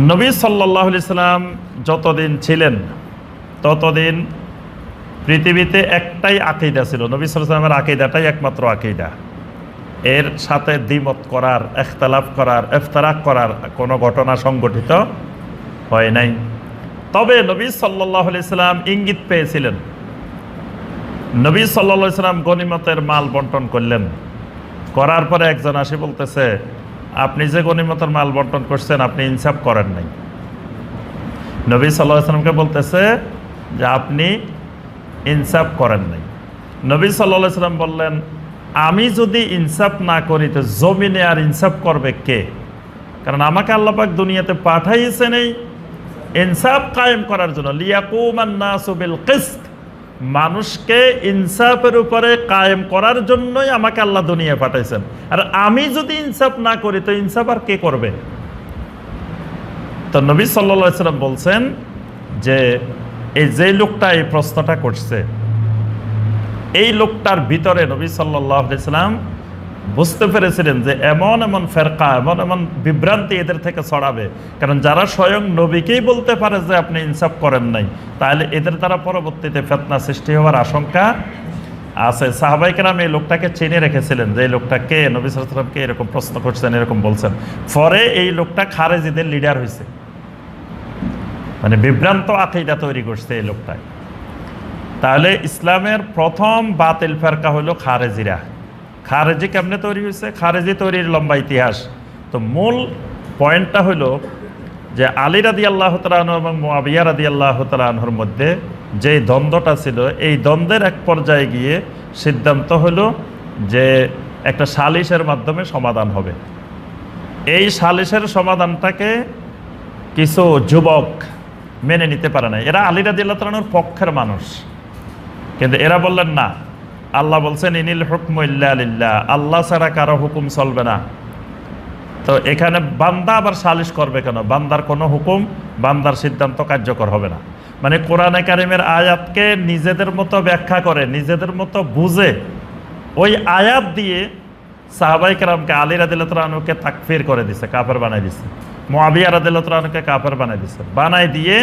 নবী সাল্লাল্লাহু আলাইহি সাল্লাম যতদিন ছিলেন ততদিন পৃথিবীতে একটাই আকীদা ছিল। নবী সাল্লাল্লাহু আলাইহি সাল্লামের আকীদাটাই একমাত্র আকীদা। এর সাথে দ্বিমত করার, ইখতিলাফ করার, ইফতিরাক করার কোনো ঘটনা সংঘটিত হয় নাই। তবে নবী সাল্লাল্লাহু আলাইহি সাল্লাম ইঙ্গিত পেয়েছিলেন। নবী সাল্লাল্লাহু আলাইহি সাল্লাম গনিমতের মাল বন্টন করলেন। করার পরে একজন আসে বলতেছে, আপনি যে গনিমতের মাল বন্টন করছেন আপনি ইনসাফ করেন নাই। নবী সাল্লাল্লাহু আলাইহি সাল্লামকে বলতেছে যে আপনি ইনসাফ করেন নাই। নবী সাল্লাল্লাহু আলাইহি সাল্লাম বললেন, আমি যদি ইনসাফ না করি তো জমিনে আর ইনসাফ করবে কে? কারণ আমাকে আল্লাহ পাক দুনিয়াতে পাঠাইছেন এই ইনসাফ কায়েম করার জন্য, লিয়াকুমান নাসু বিল কিসত, মানুষকে ইনসাফের উপরে কায়েম করার জন্যই আমাকে আল্লাহ দুনিয়ায় পাঠাইছেন। আর আমি যদি ইনসাফ না করি তো ইনসাফ আর কে করবে? তো নবী সাল্লাল্লাহু আলাইহি সাল্লাম বলছেন যে এই যে লোকটা এই প্রশ্নটা করছে, এই লোকটার ভিতরে নবী সাল্লাল্লাহু আলাইহি সাল্লাম বুঝতে পেরেছিলেন যে এমন এমন ফেরকা, এমন এমন বিভ্রান্তি এদের থেকে ছড়াবে। কারণ যারা স্বয়ং নবীকেই বলতে পারে যে আপনি ইনসাফ করেন নাই, তাহলে এদের দ্বারা পরবর্তীতে ফিতনা সৃষ্টি হওয়ার আশঙ্কা আছে। সাহাবায়ে কেরাম এই লোকটাকে চিনে রেখেছিলেন যে এই লোকটা কে, নবী সাল্লাল্লাহু আলাইহি সাল্লামকে এরকম প্রশ্ন করছেন, এরকম বলছেন। পরে এই লোকটা খারেজিদের লিডার হয়েছে, মানে বিভ্রান্ত আকীদা তৈরি করছে এই লোকটাই। তাহলে ইসলামের প্রথম বাতিল ফেরকা হলো খারেজিরা। খারেজি কেমনে তৈরি হয়েছে? খারেজি তৈরির লম্বা ইতিহাস। তো মূল পয়েন্টটা হলো যে আলী রাদিয়াল্লাহু তাআলা আনহু এবং মুআবিয়া রাদিয়াল্লাহু তাআলা আনহুর মধ্যে যে দ্বন্দ্বটা ছিল, এই দ্বন্দ্বের এক পর্যায়ে গিয়ে সিদ্ধান্ত হলো যে একটা সালিশের মাধ্যমে সমাধান হবে। এই সালিশের সমাধানটাকে কিছু যুবক মেনে নিতে পারে না। এরা আলী রাদিয়াল্লাহু তাআলা আনহুর পক্ষের মানুষ, কিন্তু এরা বললেন না, আল্লাহ বলছেন ইনিল হুকমু ইল্লা লিল্লাহ, আল্লাহ ছাড়া কারো হুকুম চলবে না। তো এখানে বান্দা আবার সালিশ করবে কেন? বান্দার কোনো হুকুম, বান্দার সিদ্ধান্ত কার্যকর হবে না। মানে কোরআনে কারিমের আয়াতকে নিজেদের মতো ব্যাখ্যা করে, নিজেদের মতো বুঝে ওই আয়াত দিয়ে সাহাবায়ে কেরামকে, আলী রাদিয়াল্লাহু তাআলা আনহুকে তাকফির করে দিছে, কাফের বানাই দিছে। মুআবিয়া রাদিয়াল্লাহু তাআলা আনহুকে কাফের বানাই দিছে। বানাই দিয়ে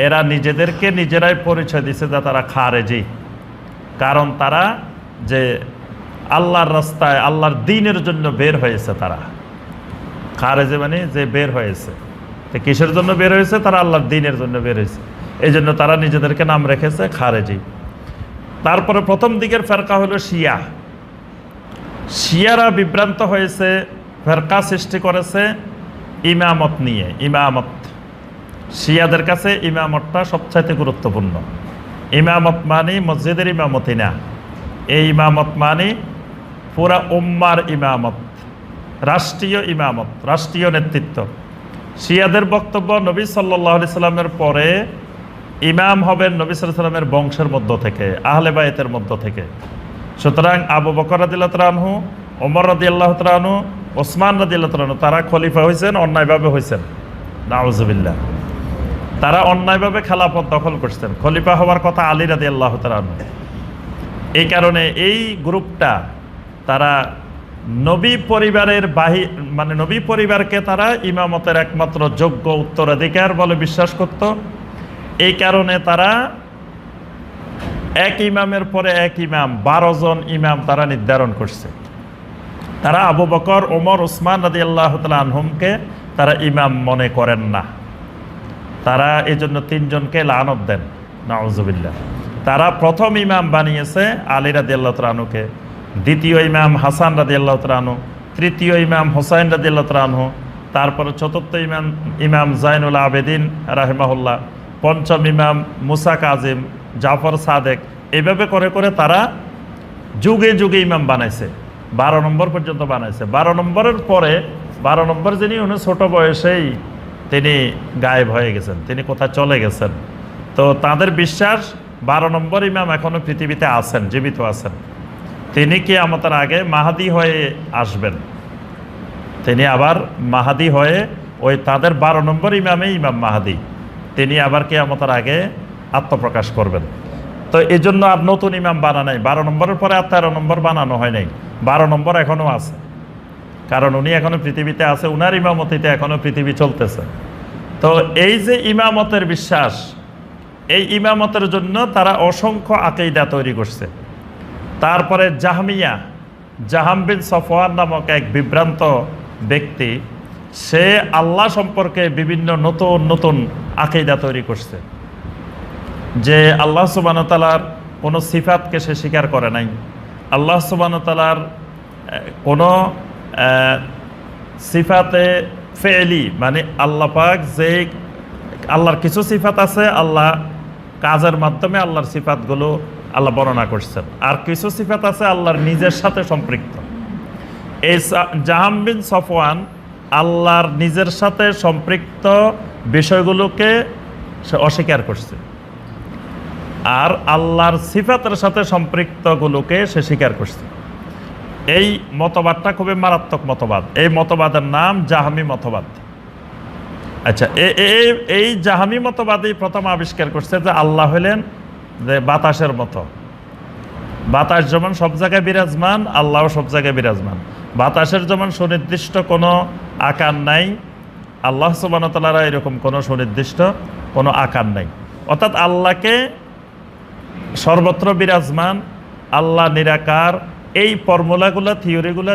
এরা নিজেদেরকে নিজেরাই পরিচয় দিছে যে তারা খারেজি। কারণ তারা যে আল্লাহর রাস্তায়, আল্লাহর দ্বীনের জন্য বের হয়েছে। তারা খারেজি মানে যে বের হয়েছে। তো কিসের জন্য বের হয়েছে? তারা আল্লাহর দ্বীনের জন্য বের হয়েছে, এই জন্য তারা নিজেদেরকে নাম রেখেছে খারেজি। তারপরে প্রথম দিকের ফেরকা হলো শিয়া। শিয়ারা বিভ্রান্ত হয়েছে, ফেরকা সৃষ্টি করেছে ইমামত নিয়ে। ইমামত, শিয়াদের কাছে ইমামতটা সবচাইতে গুরুত্বপূর্ণ। ইমামত মানে মসজিদের ইমামতি না, এই ইমামত মানে পুরা উম্মার ইমামত, রাষ্ট্রীয় ইমামত, রাষ্ট্রীয় নেতৃত্ব। শিয়াদের বক্তব্য নবী সাল্লাল্লাহু আলাইহি সাল্লামের পরে ইমাম হবেন নবী সাল্লাল্লাহু আলাইহি সাল্লামের বংশের মধ্য থেকে, আহলে বায়তের মধ্য থেকে। সুতরাং আবু বকর রাদিয়াল্লাহু তাআলা আনহু, ওমর রাদিয়াল্লাহু তাআলা আনহু, ওসমান রাদিয়াল্লাহু তাআলা আনহু, তারা খলিফা হয়েছেন, অন্যায়ভাবে হয়েছেন, নাউজুবিল্লাহ। তারা অন্যায়ভাবে খেলাফত দখল করছেন। খলিফা হওয়ার কথা আলী রাদিয়াল্লাহু তাআলা আনহু। এই কারণে এই গ্রুপটা তারা নবী পরিবারের মানে নবী পরিবারকে তারা ইমামতের একমাত্র যোগ্য উত্তরাধিকার বলে বিশ্বাস করত। এই কারণে তারা এক ইমামের পরে এক ইমাম, 12 জন ইমাম তারা নির্ধারণ করছে। তারা আবু বকর, ওমর, ওসমান রাদিয়াল্লাহু তাআলা আনহুমকে তারা ইমাম মনে করেন না। তারা এই জন্য 3 জনকে লানত দেন, নাউজুবিল্লাহ। তারা প্রথম ইমাম বানিয়েছে আলী রাদিয়াল্লাহু তাআলা আনহুকে, দ্বিতীয় ইমাম হাসান রাদিয়াল্লাহু তাআলা আনহু, তৃতীয় ইমাম হুসাইন রাদিয়াল্লাহু তাআলা আনহু, তারপরে চতুর্থ ইমাম জাইনুল আবেদিন রাহিমাহুল্লাহ, পঞ্চম ইমাম মুসা কাজিম, জাফর সাদেক। এইভাবে করে করে তারা যুগে যুগে ইমাম বানাইছে, 12 নম্বর পর্যন্ত বানাইছে। 12 নম্বরের পরে 12 নম্বর যিনি, উনি ছোট বয়সেই তিনি গায়েব হয়ে গেছেন, তিনি কোথায় চলে গেছেন। তো তাদের বিশ্বাস 12 নম্বর ইমাম এখনো পৃথিবীতে আছেন, জীবিত আছেন। তিনি কিয়ামতের আগে মাহাদি হয়ে আসবেন। তিনি আবার মাহাদি হয়ে, ওই তাদের 12 নম্বর ইমামে ইমাম মাহাদি, তিনি আবার কিয়ামতের আগে আত্মপ্রকাশ করবেন। তো এই জন্য আর নতুন ইমাম বানা নাই। 12 নম্বরের পরে আর 13 নম্বর বানানো হয় নাই। 12 নম্বর এখনও আছে, কারণ উনি এখনো পৃথিবীতে আছে, উনার ইমামতিতে এখনো পৃথিবী চলতেছে। তো এই যে ইমামতের বিশ্বাস, এই ইমামতের জন্য তারা অসংখ্য আকীদা তৈরি করছে। তারপরে জাহমিয়া, জাহাম বিন সফওয়ান নামক এক বিভ্রান্ত ব্যক্তি, সে আল্লাহ সম্পর্কে বিভিন্ন নতুন নতুন আকীদা তৈরি করছে, যে আল্লাহ সুবহানাহু ওয়া তাআলার কোনো সিফাতকে সে স্বীকার করে নাই, আল্লাহ সুবহানাহু ওয়া তাআলার কোনো সিফাতে ফেলি, মানে আল্লাহ পাক যে আল্লাহর কিছু সিফাত আছে, আল্লাহ কাজের মাধ্যমে আল্লাহর সিফাতগুলো আল্লাহ বর্ণনা করছেন, আর কিছু সিফাত আছে আল্লাহর নিজের সাথে সম্পৃক্ত। এই জাহাম বিন সফওয়ান আল্লাহর নিজের সাথে সম্পৃক্ত বিষয়গুলোকে সে অস্বীকার করছে, আর আল্লাহর সিফাতের সাথে সম্পৃক্তগুলোকে সে স্বীকার করছে। এই মতবাদটা খুবই মারাত্মক মতবাদ। এই মতবাদের নাম জাহামি মতবাদ। আচ্ছা, এই জাহামি মতবাদই প্রথম আবিষ্কার করছে যে আল্লাহ হলেন যে বাতাসের মতো। বাতাস যেমন সব জায়গায় বিরাজমান, আল্লাহও সব জায়গায় বিরাজমান। বাতাসের যেমন সুনির্দিষ্ট কোনো আকার নাই, আল্লাহ সুবহানাহু ওয়া তাআলা এরকম কোনো সুনির্দিষ্ট কোনো আকার নাই। অর্থাৎ আল্লাহকে সর্বত্র বিরাজমান, আল্লাহ নিরাকার, এই ফর্মুলাগুলো, থিওরিগুলো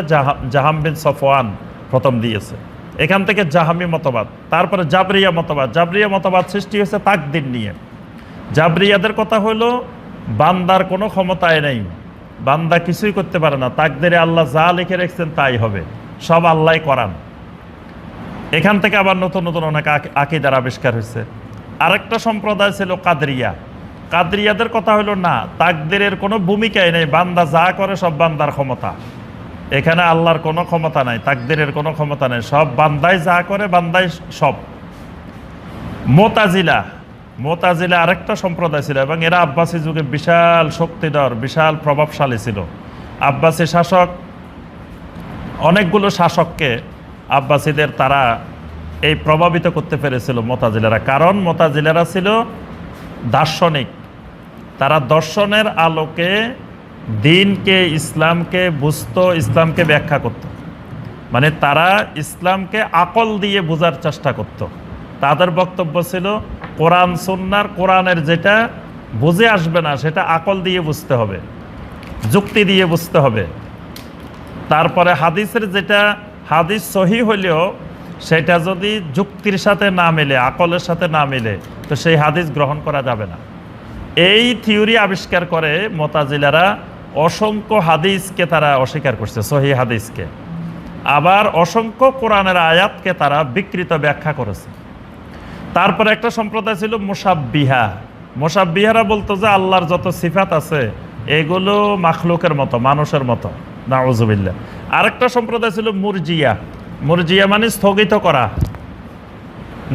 জাহাম বিন সফওয়ান প্রথম দিয়েছে। এখান থেকে জাহামি মতবাদ। তারপরে জাবরিয়া মতবাদ। জাবরিয়া মতবাদ সৃষ্টি হয়েছে তাকদীর নিয়ে। জাবরিয়াদের কথা হলো বান্দার কোনো ক্ষমতায় নেই, বান্দা কিছুই করতে পারে না, তাকদীরে আল্লাহ যা লিখে রেখেছেন তাই হবে, সব আল্লাহই করান। এখান থেকে আবার নতুন নতুন অনেক আকীদার আবিষ্কার হয়েছে। আরেকটা সম্প্রদায় ছিল কাদরিয়া। কাদরিয়াদের কথা হলো না, তাকদীরের কোনো ভূমিকাই নেই, বান্দা যা করে সব বান্দার ক্ষমতা, এখানে আল্লাহর কোনো ক্ষমতা নাই, তাকদীরের কোনো ক্ষমতা নেই, সব বান্দাই যা করে, বান্দাই সব। মোতাজিলা আরেকটা সম্প্রদায় ছিল, এবং এরা আব্বাসী যুগে বিশাল শক্তিধর, বিশাল প্রভাবশালী ছিল। আব্বাসী শাসক, অনেকগুলো শাসককে আব্বাসীদের তারা এই প্রভাবিত করতে পেরেছিল মোতাজিলারা। কারণ মোতাজিলারা ছিল দার্শনিক, তারা দর্শনের আলোকে দিনকে, ইসলামকে বুঝত, ইসলামকে ব্যাখ্যা করত। মানে তারা ইসলামকে আকল দিয়ে বোঝার চেষ্টা করত। তাদের বক্তব্য ছিল কোরআন সুন্নাহর, কোরআনের যেটা বুঝে আসবে না সেটা আকল দিয়ে বুঝতে হবে, যুক্তি দিয়ে বুঝতে হবে। তারপরে হাদিসের যেটা হাদিস সহি হলেও সেটা যদি যুক্তির সাথে না মেলে, আকলের সাথে না মেলে, তো সেই হাদিস গ্রহণ করা যাবে না। এই থিওরি আবিষ্কার করে মোতাজিলারা অসংখ্য হাদিসকে তারা অস্বীকার করছে, সহি হাদিসকে। আবার অসংখ্য কোরআনের আয়াতকে তারা বিকৃত ব্যাখ্যা করেছে। তারপরে একটা সম্প্রদায় ছিল মুশাব্বিহা। মুশাব্বিহারা বলতো যে আল্লাহর যত সিফাত আছে এগুলো মাখলুকের মতো, মানুষের মতো, নাউজুবিল্লাহ। আরেকটা সম্প্রদায় ছিল মুরজিয়া। মুরজিয়া মানে স্থগিত করা,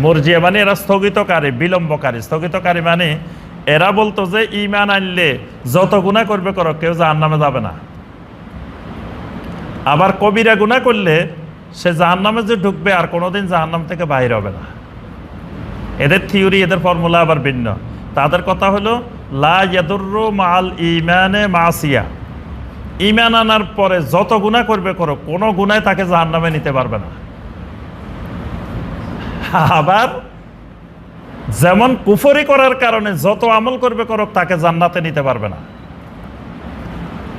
মুরজিয়া মানে এরা স্থগিতকারী, বিলম্বকারী। স্থগিতকারী মানে এরা বলতো যে ঈমান আনলে যত গুনাহ করবে করো, কেউ জাহান্নামে যাবে না। আবার কবিরা গুনাহ করলে সে জাহান্নামে যে ঢুকবে আর কোনোদিন জাহান্নাম থেকে বাইর হবে না। এদের থিওরি, এদের ফর্মুলা আবার ভিন্ন। তাদের কথা হলো লা ইয়াদুররু মাআল ঈমানে মাসিয়া, ঈমান আনার পরে যত গুনাহ করবে করো, কোনো গুনাহ তাকে জাহান্নামে নিতে পারবে না। আবার যেমন কুফরি করার কারণে যত আমল করবে করো, তাকে জান্নাতে নিতে পারবে না।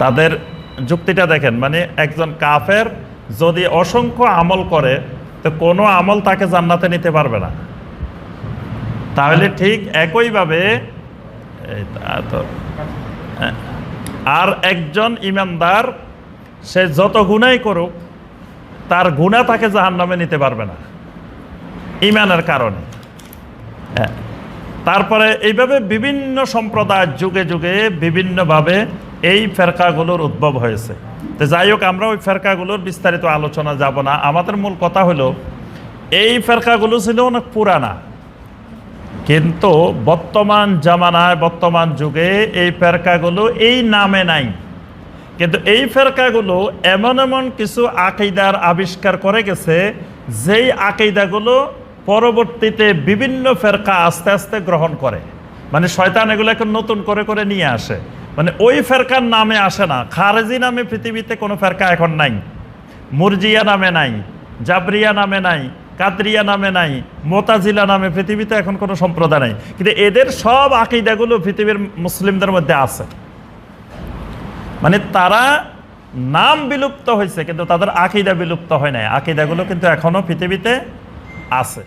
তাদের যুক্তিটা দেখেন, মানে একজন কাফের যদি অসংখ্য আমল করে তো কোনো আমল তাকে জান্নাতে নিতে পারবে না। তাহলে ঠিক একইভাবে আর একজন ইমানদার সে যত গুনাহই করুক, তার গুনাহ তাকে জাহান্নামে নিতে পারবে না ঈমানের কারণে। তারপরে এইভাবে বিভিন্ন সম্প্রদায় যুগে যুগে বিভিন্নভাবে এই ফেরকাগুলোর উদ্ভব হয়েছে। তো যাই হোক, আমরা ওই ফেরকাগুলোর বিস্তারিত আলোচনা যাব না। আমাদের মূল কথা হলো এই ফেরকাগুলো ছিল অনেক পুরানা, কিন্তু বর্তমান জামানায়, বর্তমান যুগে এই ফেরকাগুলো এই নামে নাই। কিন্তু এই ফেরকাগুলো এমন এমন কিছু আকীদার আবিষ্কার করে গেছে, যেই আকীদাগুলো পরবর্তীতে বিভিন্ন ফেরকা আস্তে আস্তে গ্রহণ করে। মানে শয়তান এগুলোকে নতুন করে করে নিয়ে আসে। মানে ওই ফেরকার নামে আসে না। খারেজি নামে পৃথিবীতে কোনো ফেরকা এখন নাই, মুরজিয়া নামে নাই, জাবরিয়া নামে নাই, কাদরিয়া নামে নাই, মোতাজিলা নামে পৃথিবীতে এখন কোনো সম্প্রদায় নাই, কিন্তু এদের সব আকীদাগুলো পৃথিবীর মুসলিমদের মধ্যে আছে। মানে তারা নাম বিলুপ্ত হয়েছে কিন্তু তাদের আকীদা বিলুপ্ত হয় নাই, আকীদাগুলো কিন্তু এখনো পৃথিবীতে আছে।